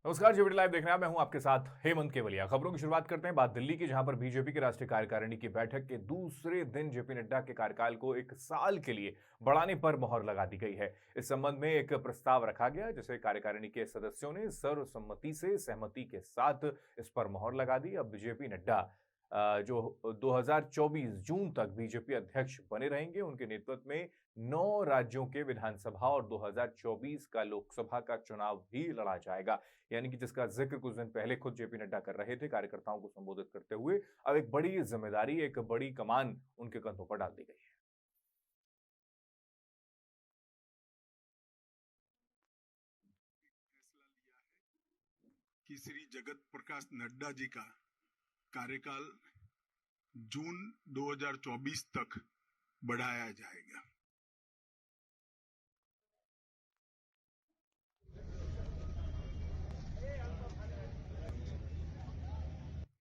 नमस्कार, जेवीडी लाइव देख रहे हैं। मैं हूं आपके साथ हेमंत केवलिया। खबरों की शुरुआत करते हैं बात दिल्ली की, जहां पर बीजेपी की राष्ट्रीय कार्यकारिणी की बैठक के दूसरे दिन जेपी नड्डा के कार्यकाल को 1 साल के लिए बढ़ाने पर मोहर लगा दी गई है। इस संबंध में एक प्रस्ताव रखा गया, जिसे कार्यकारिणी के सदस्यों ने सर्वसम्मति से सहमति के साथ इस पर मोहर लगा दी। अब जेपी नड्डा जो 2024 जून तक बीजेपी अध्यक्ष बने रहेंगे। उनके नेतृत्व में 9 राज्यों के विधानसभा और 2024 का लोकसभा का चुनाव भी लड़ा जाएगा। यानी कि जिसका जिक्र कुछ दिन पहले खुद जेपी नड्डा कर रहे थे कार्यकर्ताओं को संबोधित करते हुए। अब एक बड़ी जिम्मेदारी, एक बड़ी कमान उनके कंधों पर डाल दी गई है। कि श्री जगत प्रकाश नड्डा जी का कार्यकाल जून 2024 तक बढ़ाया जाएगा।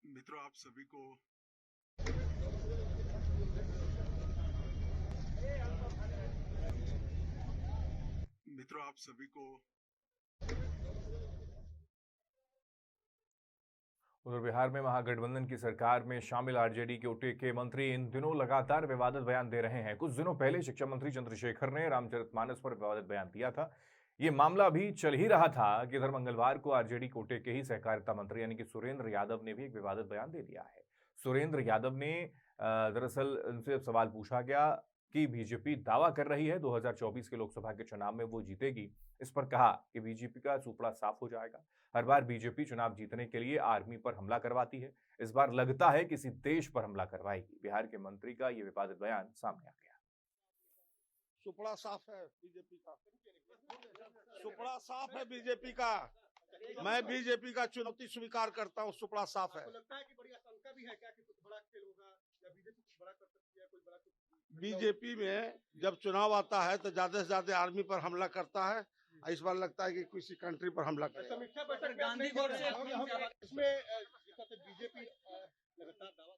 मित्रों, आप सभी को उधर बिहार में महागठबंधन की सरकार में शामिल आरजेडी के मंत्री इन दिनों लगातार विवादित बयान दे रहे हैं। कुछ दिनों पहले शिक्षा मंत्री चंद्रशेखर ने रामचरितमानस पर विवादित बयान दिया था। ये मामला भी चल ही रहा था कि इधर मंगलवार को आरजेडी कोटे के ही सहकारिता मंत्री यानी कि सुरेंद्र यादव ने भी एक विवादित बयान दे दिया है। सुरेंद्र यादव ने दरअसल उनसे सवाल पूछा गया कि बीजेपी दावा कर रही है 2024 के लोकसभा के चुनाव में वो जीतेगी। इस पर कहा कि बीजेपी का सुपड़ा साफ हो जाएगा। हर बार बीजेपी चुनाव जीतने के लिए आर्मी पर हमला करवाती है, इस बार लगता है किसी देश पर हमला करवाएगी। बिहार के मंत्री का यह विवादित बयान सामने आ गया। सुपड़ा साफ है बीजेपी का, सुपड़ा साफ है बीजेपी का। मैं बीजेपी का चुनौती स्वीकार करता हूँ, सुपड़ा साफ है। लगता है कि बड़ी आशंका भी है क्या कि कुछ बड़ा खेल होगा या बीजेपी कुछ बड़ा कर सकती है, कोई बड़ा बीजेपी में जब चुनाव आता है तो ज्यादा से ज्यादा आर्मी पर हमला करता है। इस बार लगता है कि किसी कंट्री पर हमला करेगा। समीक्षा बैठक गांधी इसमें बीजेपी लगातार दावा।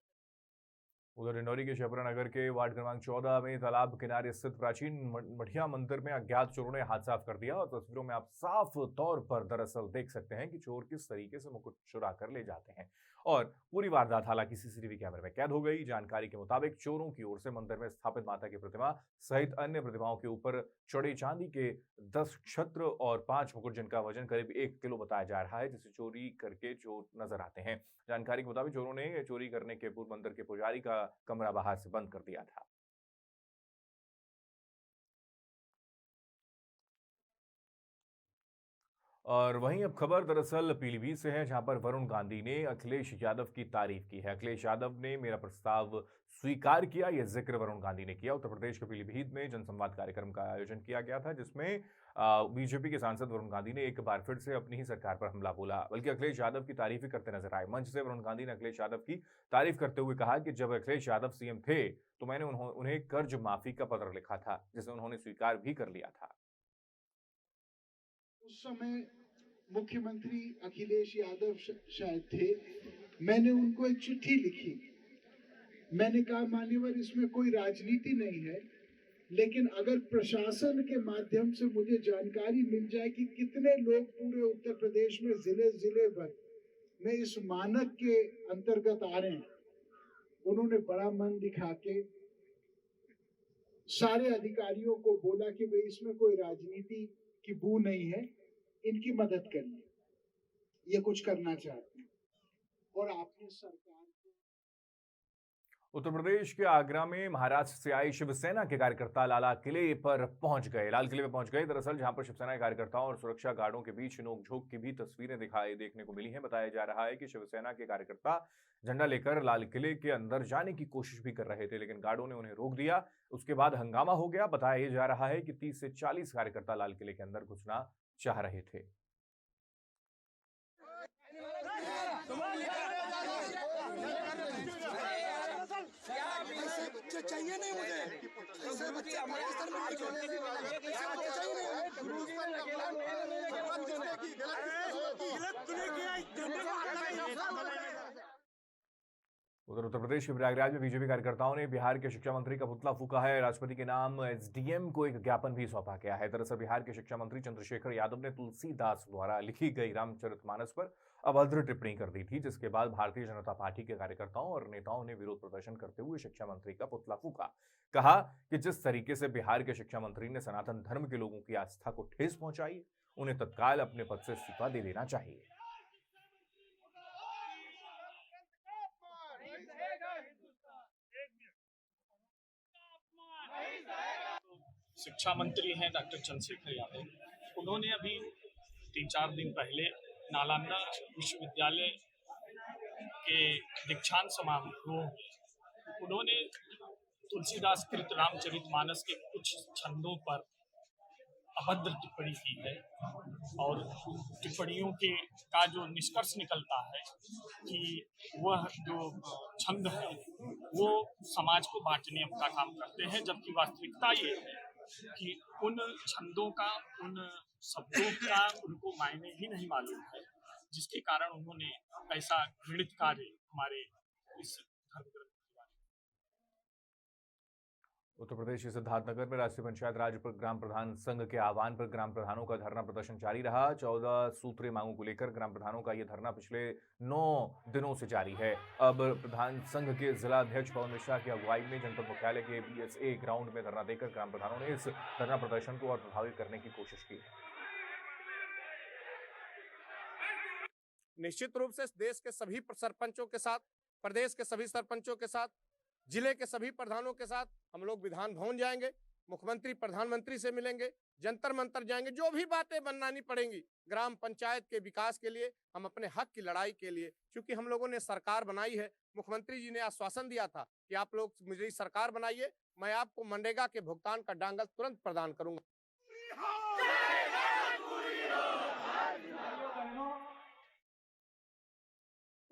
उधर डिंडौरी के शेखपुरा नगर के वार्ड क्रमांक 14 में तालाब किनारे स्थित प्राचीन मठिया मंदिर में अज्ञात चोरों ने हाथ साफ कर दिया। और तस्वीरों में आप साफ तौर पर दरअसल देख सकते हैं कि चोर किस तरीके से मुकुट चुरा कर ले जाते हैं। और पूरी वारदात हालांकि सीसीटीवी कैमरे में कैद हो गई। जानकारी के मुताबिक चोरों की ओर से मंदिर में स्थापित माता की प्रतिमा सहित अन्य प्रतिमाओं के ऊपर चढ़े चांदी के 10 छत्र और 5 मुकुट, जिनका वजन करीब 1 किलो बताया जा रहा है, जिसे चोरी करके चोर नजर आते हैं। जानकारी के मुताबिक चोरों ने चोरी करने के पूर्व मंदिर के पुजारी का कमरा बाहर से बंद कर दिया था। और वहीं अब खबर दरअसल पीलीभीत से है, जहां पर वरुण गांधी ने अखिलेश यादव की तारीफ की है। अखिलेश यादव ने मेरा प्रस्ताव स्वीकार किया, यह जिक्र वरुण गांधी ने किया। उत्तर प्रदेश के पीलीभीत में जनसंवाद कार्यक्रम का आयोजन किया गया था, जिसमें बीजेपी के सांसद वरुण गांधी ने एक बार फिर से अपनी ही सरकार पर हमला बोला, बल्कि अखिलेश यादव की तारीफ ही करते नजर आए। मंच से वरुण गांधी ने अखिलेश यादव की तारीफ करते हुए कहा कि जब अखिलेश यादव सीएम थे तो मैंने उन्हें कर्ज माफी का पत्र लिखा था, जिसे उन्होंने स्वीकार भी कर लिया था। उस समय मुख्यमंत्री अखिलेश यादव शायद थे। मैंने उनको एक चिट्ठी लिखी। मैंने कहा, मान्यवर, इसमें कोई राजनीति नहीं है, लेकिन अगर प्रशासन के माध्यम से मुझे जानकारी मिल जाए कि कितने लोग पूरे उत्तर प्रदेश में जिले भर में इस मानक के अंतर्गत आ रहे हैं। उन्होंने बड़ा मन दिखा के सारे अधिकारियों को बोला कि भाई इसमें कोई राजनीति की बू नहीं है, इनकी मदद करिए, ये कुछ करना चाहते हैं। और आपने सरकार उत्तर प्रदेश के आगरा में महाराष्ट्र से आए शिवसेना के कार्यकर्ता लाल किले पर पहुंच गए। दरअसल जहां पर शिवसेना के कार्यकर्ताओं और सुरक्षा गार्डों के बीच नोकझोंक की भी तस्वीरें देखने को मिली हैं। बताया जा रहा है कि शिवसेना के कार्यकर्ता झंडा लेकर लाल किले के अंदर जाने की कोशिश भी कर रहे थे, लेकिन गार्डों ने उन्हें रोक दिया। उसके बाद हंगामा हो गया। बताया जा रहा है कि 30 से 40 कार्यकर्ता लाल किले के अंदर घुसना चाह रहे थे। चाहिए नहीं मुझे, ऐसे बच्चे पाकिस्तान में चाहिए नहीं। उधर उत्तर प्रदेश के प्रयागराज में बीजेपी कार्यकर्ताओं ने बिहार के शिक्षा मंत्री का पुतला फूका है। राष्ट्रपति के नाम एसडीएम को एक ज्ञापन भी सौंपा गया है। दरअसल बिहार के शिक्षा मंत्री चंद्रशेखर यादव ने तुलसीदास द्वारा लिखी गई रामचरितमानस पर अभद्र टिप्पणी कर दी थी, जिसके बाद भारतीय जनता पार्टी के कार्यकर्ताओं और नेताओं ने विरोध प्रदर्शन करते हुए शिक्षा मंत्री का पुतला फूका। कहा कि जिस तरीके से बिहार के शिक्षा मंत्री ने सनातन धर्म के लोगों की आस्था को ठेस पहुंचाई, उन्हें तत्काल अपने पद से इस्तीफा दे देना चाहिए। शिक्षा मंत्री हैं डॉक्टर चंद्रशेखर यादव। उन्होंने अभी 3-4 दिन पहले नालंदा विश्वविद्यालय के दीक्षांत समारोह में उन्होंने तुलसीदास कृत रामचरितमानस के कुछ छंदों पर अभद्र टिप्पणी की है और टिप्पणियों के का जो निष्कर्ष निकलता है कि वह जो छंद है वो समाज को बांटने का काम करते हैं, जबकि वास्तविकता ये है कि उन छंदों का, उन शब्दों का उनको मायने ही नहीं मालूम है, जिसके कारण उन्होंने ऐसा घृणित कार्य हमारे इस धर्म ग्रंथ। उत्तर प्रदेश के सिद्धार्थनगर में राष्ट्रीय पंचायत राज ग्राम प्रधान संघ के आह्वान पर ग्राम प्रधानों का धरना प्रदर्शन जारी रहा। 14 सूत्रीय मांगों को लेकर ग्राम प्रधानों का यह धरना पिछले 9 दिनों से जारी है। अब प्रधान संघ के जिला अध्यक्ष पवन मिश्रा की अगुवाई में जनपद मुख्यालय के BSA ग्राउंड में धरना देकर ग्राम प्रधानों ने इस धरना प्रदर्शन को और प्रभावित करने की कोशिश की। निश्चित रूप से देश के सभी सरपंचों के साथ, प्रदेश के सभी सरपंचों के साथ, जिले के सभी प्रधानों के साथ हम लोग विधान भवन जाएंगे, मुख्यमंत्री प्रधानमंत्री से मिलेंगे, जंतर मंतर जाएंगे, जो भी बातें बनानी पड़ेंगी ग्राम पंचायत के विकास के लिए, हम अपने हक की लड़ाई के लिए, क्योंकि हम लोगों ने सरकार बनाई है। मुख्यमंत्री जी ने आश्वासन दिया था कि आप लोग मेरी सरकार बनाइए, मैं आपको मनरेगा के भुगतान का डांगल तुरंत प्रदान करूंगा।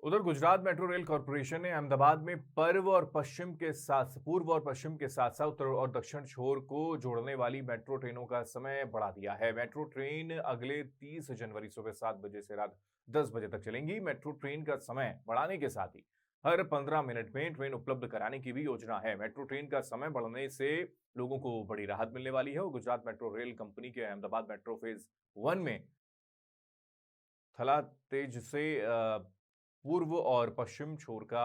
उधर गुजरात मेट्रो रेल कॉरपोरेशन ने अहमदाबाद में पूर्व और पश्चिम के साथ उत्तर और दक्षिण छोर को जोड़ने वाली मेट्रो ट्रेनों का समय बढ़ा दिया है। मेट्रो ट्रेन अगले 30 जनवरी सुबह 7 बजे से रात 10 बजे तक चलेंगी। मेट्रो ट्रेन का समय बढ़ाने के साथ ही हर 15 मिनट में ट्रेन उपलब्ध कराने की भी योजना है। मेट्रो ट्रेन का समय बढ़ने से लोगों को बड़ी राहत मिलने वाली है और गुजरात मेट्रो रेल कंपनी के अहमदाबाद मेट्रो फेज 1 में थला तेज से पूर्व और पश्चिम छोर का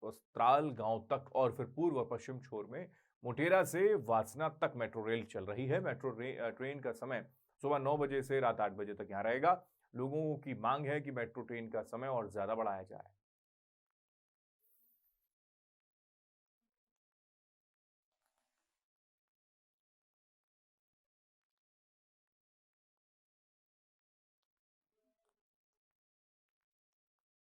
वस्त्राल गांव तक और फिर पूर्व और पश्चिम छोर में मोटेरा से वासना तक मेट्रो रेल चल रही है। मेट्रो ट्रेन का समय सुबह 9 बजे से रात 8 बजे तक यहाँ रहेगा। लोगों की मांग है कि मेट्रो ट्रेन का समय और ज्यादा बढ़ाया जाए।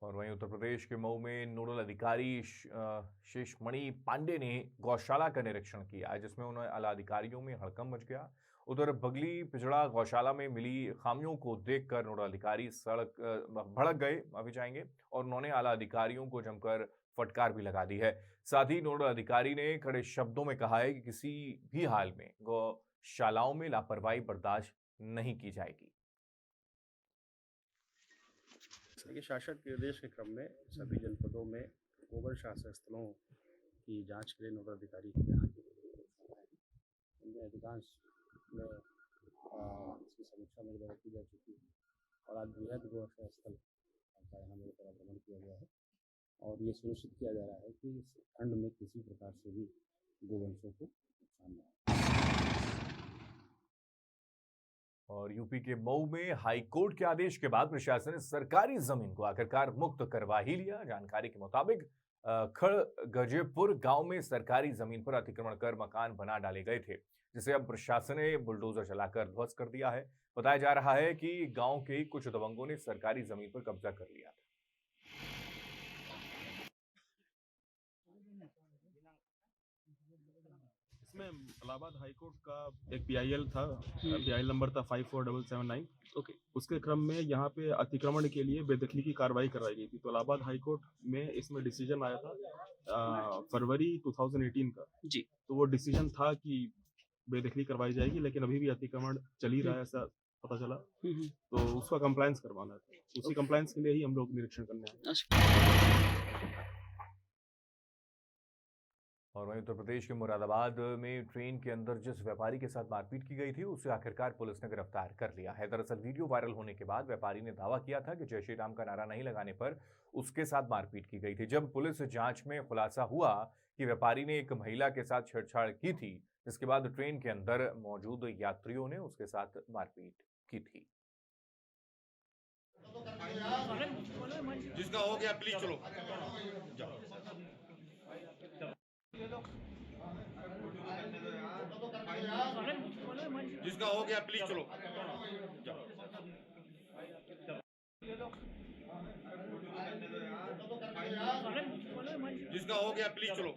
और वहीं उत्तर प्रदेश के मऊ में नोडल अधिकारी शेषमणि पांडे ने गौशाला का निरीक्षण किया, जिसमें उन्हें आला अधिकारियों में हड़कंप मच गया। उधर बगली पिछड़ा गौशाला में मिली खामियों को देखकर नोडल अधिकारी भड़क गए, माफी चाहेंगे, और उन्होंने आला अधिकारियों को जमकर फटकार भी लगा दी है। साथ ही नोडल अधिकारी ने कड़े शब्दों में कहा है कि किसी भी हाल में गौशालाओं में लापरवाही बर्दाश्त नहीं की जाएगी। देखिए, शासन के निर्देश के क्रम में सभी जनपदों में गोबर शासन स्थलों की जांच के लिए नोडल अधिकारी को यहाँ उनमें अधिकांश में इसकी समीक्षा में द्वारा की जा चुकी है और आज बृहद गोबर स्थल का यहाँ मेरे द्वारा भ्रमण किया गया है और ये सुनिश्चित किया जा रहा है कि इस खंड में किसी प्रकार से भी गोवंशों को नुकसान न हो। और यूपी के मऊ में हाईकोर्ट के आदेश के बाद प्रशासन ने सरकारी जमीन को आखिरकार मुक्त करवा ही लिया। जानकारी के मुताबिक खड़गजेपुर गांव में सरकारी जमीन पर अतिक्रमण कर मकान बना डाले गए थे, जिसे अब प्रशासन ने बुलडोजर चलाकर ध्वस्त कर दिया है। बताया जा रहा है कि गांव के कुछ दबंगों ने सरकारी जमीन पर कब्जा कर लिया था। इसमें इलाहाबाद हाईकोर्ट का एक PIL था, PIL नंबर था 54779। ओके, उसके क्रम में यहाँ पे अतिक्रमण के लिए बेदखली की कार्रवाई कराई गई थी। तो इलाहाबाद हाईकोर्ट में इसमें डिसीजन आया था फरवरी 2018 का जी। तो वो डिसीजन था कि बेदखली करवाई जाएगी, लेकिन अभी भी अतिक्रमण चल ही रहा है ऐसा पता चला। तो उसका कंप्लायंस करवाना था, उसी कंप्लायंस के लिए ही हम लोग निरीक्षण करने आए। और वहीं उत्तर प्रदेश के मुरादाबाद में ट्रेन के अंदर जिस व्यापारी के साथ मारपीट की गई थी उसे आखिरकार पुलिस ने गिरफ्तार कर लिया है। दरअसल वीडियो वायरल होने के बाद व्यापारी ने दावा किया था कि जय श्री राम का नारा नहीं लगाने पर उसके साथ मारपीट की गई थी। जब पुलिस जांच में खुलासा हुआ कि व्यापारी ने एक महिला के साथ छेड़छाड़ की थी, जिसके बाद ट्रेन के अंदर मौजूद यात्रियों ने उसके साथ मारपीट की थी। जिसका हो गया प्लीज चलो जिसका हो गया प्लीज चलो जिसका हो गया प्लीज चलो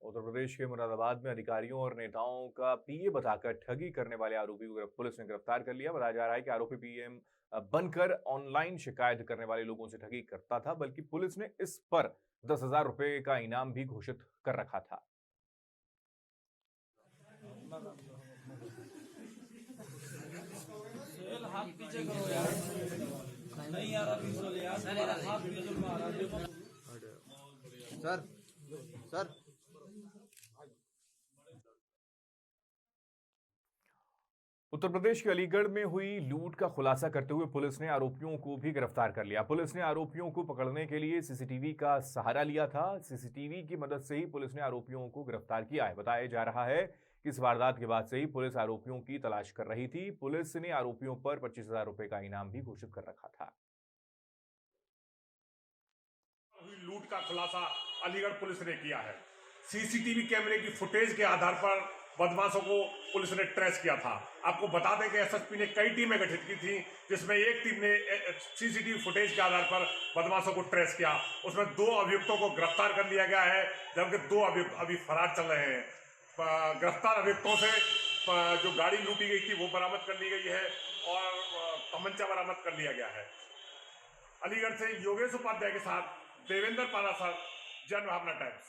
उत्तर प्रदेश के मुरादाबाद में अधिकारियों और नेताओं का पीए बताकर ठगी करने वाले आरोपी को पुलिस ने गिरफ्तार कर लिया। बताया जा रहा है कि आरोपी पीएम बनकर ऑनलाइन शिकायत करने वाले लोगों से ठगी करता था, बल्कि पुलिस ने इस पर 10,000 रुपए का इनाम भी घोषित कर रखा था। सर उत्तर प्रदेश के अलीगढ़ में हुई लूट का खुलासा करते हुए पुलिस ने आरोपियों को भी गिरफ्तार कर लिया। पुलिस ने आरोपियों को पकड़ने के लिए सीसीटीवी का सहारा लिया था। सीसीटीवी की मदद से ही पुलिस ने आरोपियों को गिरफ्तार किया है। बताया जा रहा है कि इस वारदात के बाद से ही पुलिस आरोपियों की तलाश कर रही थी। पुलिस ने आरोपियों पर 25,000 रुपए का इनाम भी घोषित कर रखा था। लूट का खुलासा अलीगढ़ पुलिस ने किया है। सीसीटीवी कैमरे की फुटेज के आधार पर बदमाशों को पुलिस ने ट्रेस किया था। आपको बता दें कि एसएसपी ने कई टीमें गठित की थी, जिसमें एक टीम ने सीसीटीवी फुटेज के आधार पर बदमाशों को ट्रेस किया। उसमें 2 अभियुक्तों को गिरफ्तार कर लिया गया है, जबकि 2 अभियुक्त अभी फरार चल रहे हैं। गिरफ्तार अभियुक्तों से जो गाड़ी लूटी गई थी वो बरामद कर ली गई है और तमंचा बरामद कर लिया गया है। अलीगढ़ से योगेश उपाध्याय के साथ देवेंद्र पारासर, जनभावना टाइम्स।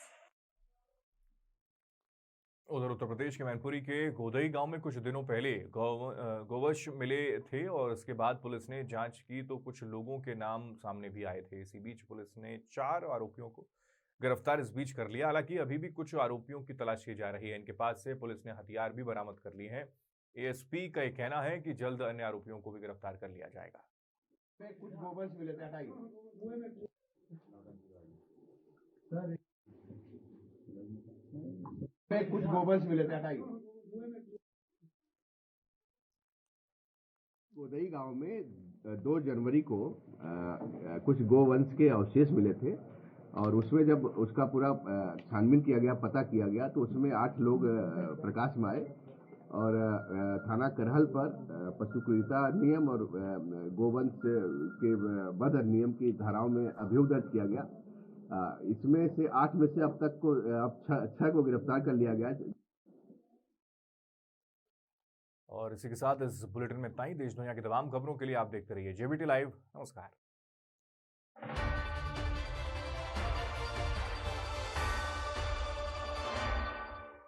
उधर उत्तर प्रदेश के मैनपुरी के गोदई गांव में कुछ दिनों पहले गोवंश मिले थे और उसके बाद पुलिस ने जांच की तो कुछ लोगों के नाम सामने भी आए थे। इसी बीच पुलिस ने 4 आरोपियों को गिरफ्तार इस बीच कर लिया। हालांकि अभी भी कुछ आरोपियों की तलाश की जा रही है। इनके पास से पुलिस ने हथियार भी बरामद कर लिए हैं। एएसपी का यह कहना है कि जल्द अन्य आरोपियों को भी गिरफ्तार कर लिया जाएगा। कुछ गोवंश मिले थे, हटाइए। कुछ गोवंश मिले थे, हटाइए। गोदई गांव में 2 जनवरी को कुछ गोवंश के अवशेष मिले थे और उसमें जब उसका पूरा छानबीन किया गया, पता किया गया, तो उसमें 8 लोग प्रकाश में आए और थाना करहल पर पशु क्रूरता नियम और गोवंश के वध अधिनियम की धाराओं में अभियोग दर्ज किया गया। इसमें से 8 में से अब तक को 6 को गिरफ्तार कर लिया गया। और इसी के साथ इस बुलेटिन में इतना ही। देश दुनिया की तमाम खबरों के लिए आप देखते रहिए जेबीटी लाइव। नमस्कार।